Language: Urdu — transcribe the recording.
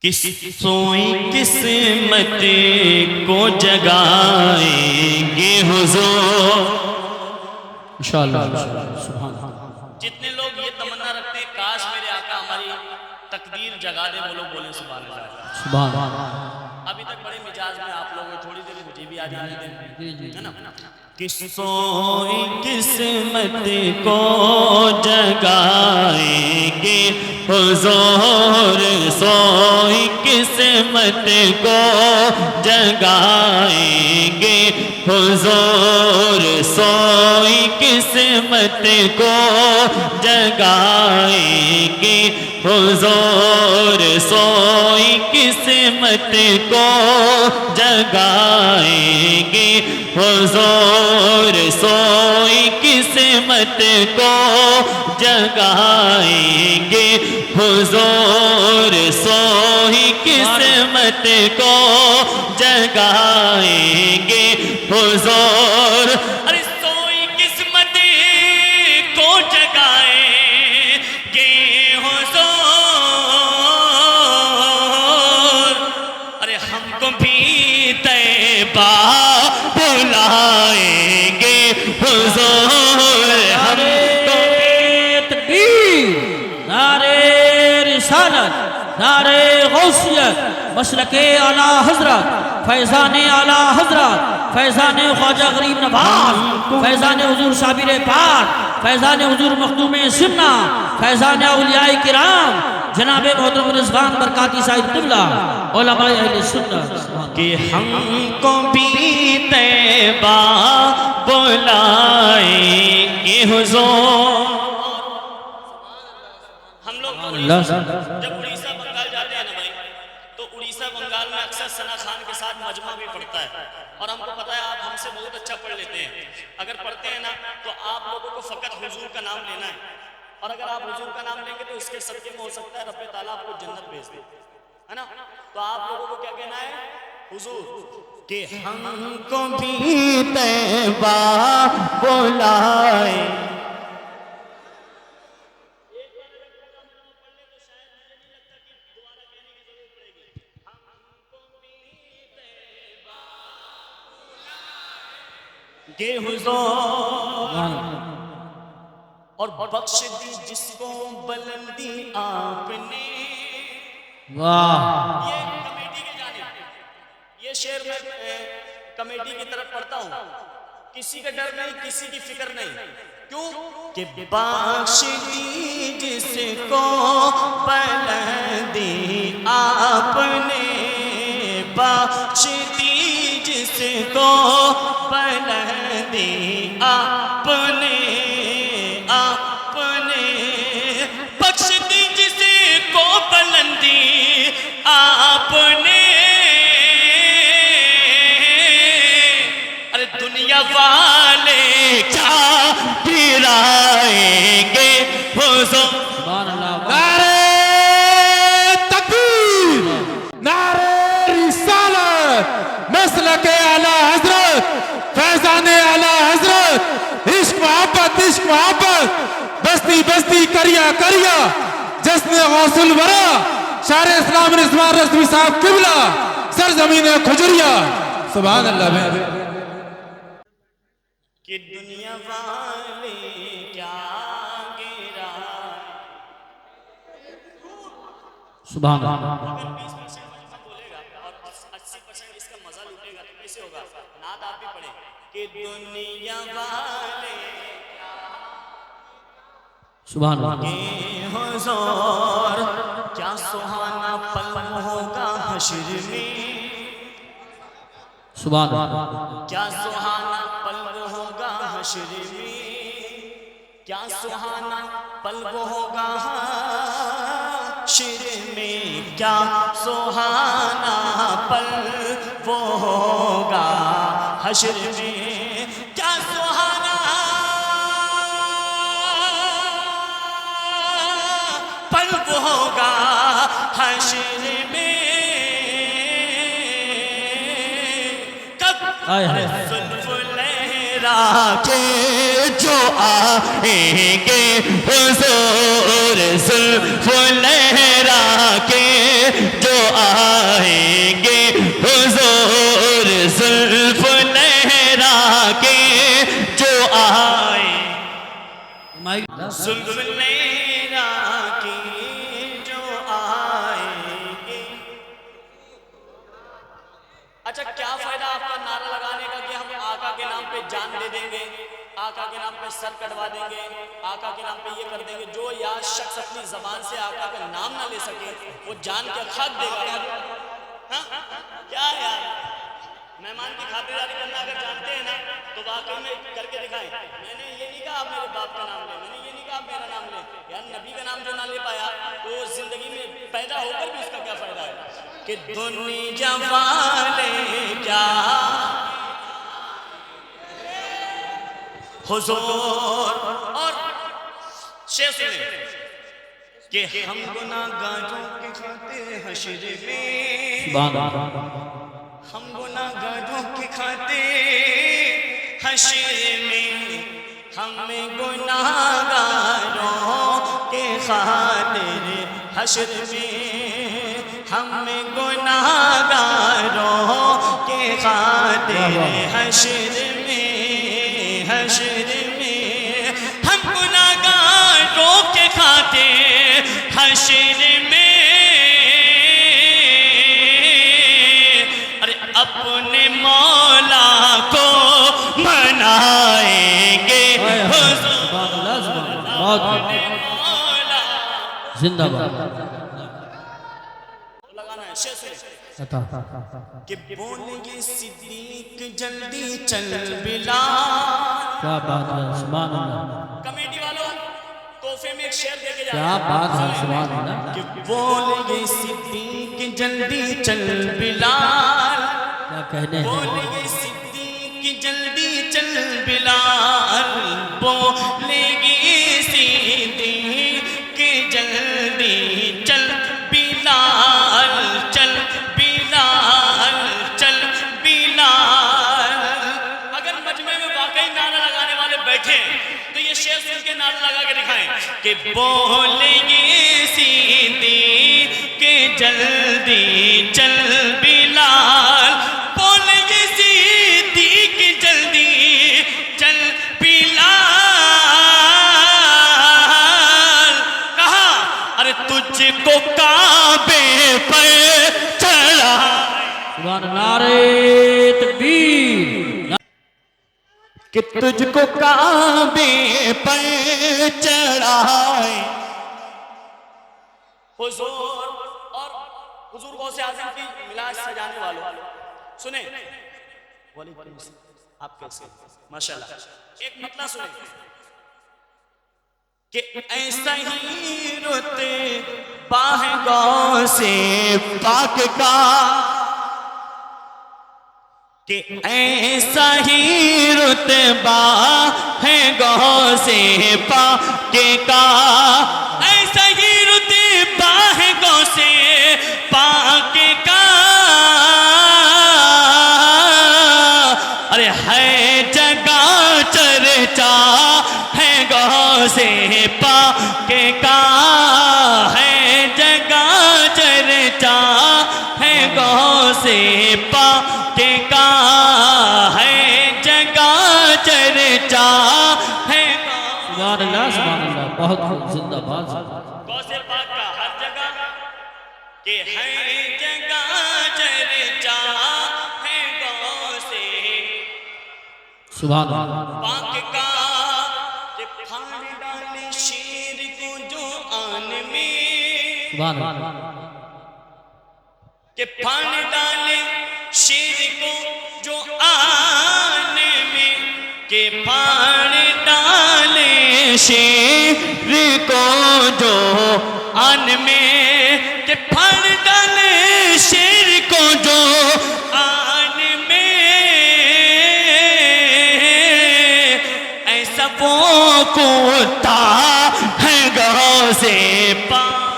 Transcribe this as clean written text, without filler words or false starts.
کس سوئی قسمت کو جگائیں گے حضور انشاءاللہ سبحان اللہ۔ جتنے لوگ یہ تمنا رکھتے ہیں کاش میرے آقا ہماری تقدیر جگا دے، وہ لوگ بولیں سبحان اللہ۔ سبحان اللہ۔ ابھی تک بڑے مجاز میں آپ لوگ تھوڑی دیر مجھے بھی آ جانے دیں، ہے نا؟ کس سوئی قسمت کو جگائیں گے حضور، سوئی قسمت کو جگائیں گے حضور، سوئی قسمت کو جگائیں گے حضور، سوئی قسمت کو جگائیں گے حضور، سوئی قسمت کو جگائیں گے حضور، سوئی قسمت کو جگائیں گے حضور۔ ارے سوئی قسمت کو جگائیں گے حضور، ارے ہم کو بھی طیبہ بلائیں گے حضور، ہم کو تکبیر، نعرہ رسالت، نعرہ غوثیت، مسلک اعلیٰ حضرت، فیضان اعلیٰ حضرت، فیضان خواجہ غریب نواز، فیضان حضور صابر پاک، فیضان حضور مخدوم سمنہ، فیضان اولیاء کرام، جناب محترم رضوان برکاتی صاحب قبلہ، علماء اہل سنت، کہ ہم کو بھی طیبہ بلائیں گے حضور۔ ہم لوگ جب اڑیسہ بنگال جاتے ہیں نا بھائی، تو اڑیسہ بنگال میں اکثر ثنا خان کے ساتھ مجمع بھی پڑھتا ہے، اور ہم کو پتا ہے آپ ہم سے بہت اچھا پڑھ لیتے ہیں۔ اگر پڑھتے ہیں نا تو آپ لوگوں کو فقط حضور کا نام لینا ہے، اور اگر آپ حضور کا نام لیں گے تو اس کے صدقے میں ہو سکتا ہے رب تعالیٰ آپ کو جنت بھیج دے، ہے نا؟ تو آپ لوگوں کو کیا کہنا ہے؟ حضور، کہ ہم کو بھی طیبہ بلائیں۔ کہ حضور، اور بخش دی جس کو بلندی آپ نے۔ واہ، یہ کمیٹی کی جانب، یہ شعر میں کمیٹی کی طرف پڑھتا ہوں۔ کسی کا ڈر نہیں، کسی کی فکر نہیں، کیوں کہ بخش دی جس کو بلندی آپ نے، بخش دی جس کو بلندی آپ نے، آپ نے بخش دی جس کو بلندی آپ نے۔ ارے دنیا والے کیا گرائیں گے حضور۔ سبحان اللہ۔ نعرہ تکبیر، نعرہ رسالت، مسلک اعلیٰ حضرت، فیضان اعلیٰ حضرت، عشق محبت، عشق محبت، بستی بستی کریا کریا، جشن غوث الورا، شاعر اسلام رضوان رضوی صاحب قبلہ، سرزمین کھجریہ۔ سبحان اللہ۔ کہ دنیا والے کیا گرائیں۔ سبحان اللہ۔ اگر 20% مجمع بولے گا اور 80% اس کا مزہ لوٹے گا تو کیسے ہوگا؟ نعت آپ بھی پڑھیں کہ دنیا والے سبحان اللہ۔ کہ حضور، کیا سہانا پل ہوگا حشر میں، سبحان اللہ۔ کیا سہانا پل ہوگا حشر میں، کیا سہانا پل ہوگا حشر میں، کیا سہانا پل وہ ہوگا حشر میں، کیا سہانا پل وہ ہوگا حشر میں۔ کب زلف لہرا کے جو آئیں گے حضور، زلف لہرا کے جو آئیں گے حضور زلف لہرا کے جو آئیں زلف لہرا کے جو آئیں گے. اچھا کیا فائدہ آپ کا نعرہ لگانے کا کہ ہم آقا کے نام پہ جان دے دیں گے, آقا کے نام پہ سر کٹوا دیں گے, آقا کے نام پہ یہ کر دیں گے. جو یا شخص اپنی زبان سے آقا کا نام نہ لے سکے وہ جان کے خاک دے گا. کیا یار, مہمان کی خاطرداری کرنا اگر جانتے ہیں نا تو واقعی میں کر کے دکھائیں. میں نے یہ نہیں کہا آپ میرے باپ کا نام لیں, میں نے یہ نہیں کہا آپ میرا نام لیں. یار نبی کا نام جو نہ لے پایا تو زندگی میں پیدا ہو کر بھی اس کا کیا فائدہ ہے کہ دنیا والے کیا حضور. اور شیخ سنیں کہ ہم گناہگاروں کے کھاتے حشر میں, ہم گناہگاروں کے کھاتے حشر میں, ہمیں گناہگاروں کے خاطر حشر میں, ہمیں گناہگاروں کے خاطر حشر میں, حشر میں ہم گناہگاروں کے خاطر حشر میں ارے اپنے مولا کو منائیں گے زندہ باد. لگانا ہے شیخ سے کہ بولیں گے صدیق جلدی چل بلال. کیا بات ہے, سبحان اللہ. کمیٹی والوں تحفے میں ایک شعر دے کے جا کیا بات ہے, سبحان اللہ. کہ بولیں گے صدیق جلدی چل بلال, کیا کہنے ہیں, بولیں گے صدیق جلدی چل بلال, بولیں گے صدیق جلدی چل بلال, چل بلال, چل بلال. اگر مجمع میں واقعی نعرہ لگانے والے بیٹھے تو یہ شیخ سن کے نعرہ لگا کے دکھائیں کہ بولیں گے صدیق جلدی چل بلال, بولیں گے صدیق جلدی چل بلال. کہا ارے تجھ کو کعبے پر چڑھا, سبحان اللہ, نعرہ تکبیر. کہ تجھ کو کعبے پر چڑھائے حضور. اور حضور غوث اعظم کی میلاد سجانے والوں سنیں, آپ کیسے ماشاءاللہ ایک مطلب سنیں کہ ایسا ہی رتبہ ہے غوث پاک کا, کہ ایسا ہی رتبہ ہے غوث پاک کا, ایسا ہی رتبہ ہے غوث پاک کا. ارے ہے جگہ چرچا ہے غوث پاک کا, ہے جگہ چرچا ہے غوث پاک کا, ہے جگہ چرچا ہے سبحان اللہ, سبحان اللہ, بہت زندہ باد. غوث پاک کا ہر جگہ کہ ہے جگہ چرچا ہے غوث سبحان اللہ. پاک کا, کہ پھاڑ ڈالے شیر کو جو آن میں, سبحان اللہ. کہ پھاڑ ڈالے شیر کو جو آن میں, کہ پھاڑ ڈالے شیر کو جو آن میں, کہ پھاڑ ڈالے شیر کو جو آن میں, ایسا وہ کتا ہے غوث پاک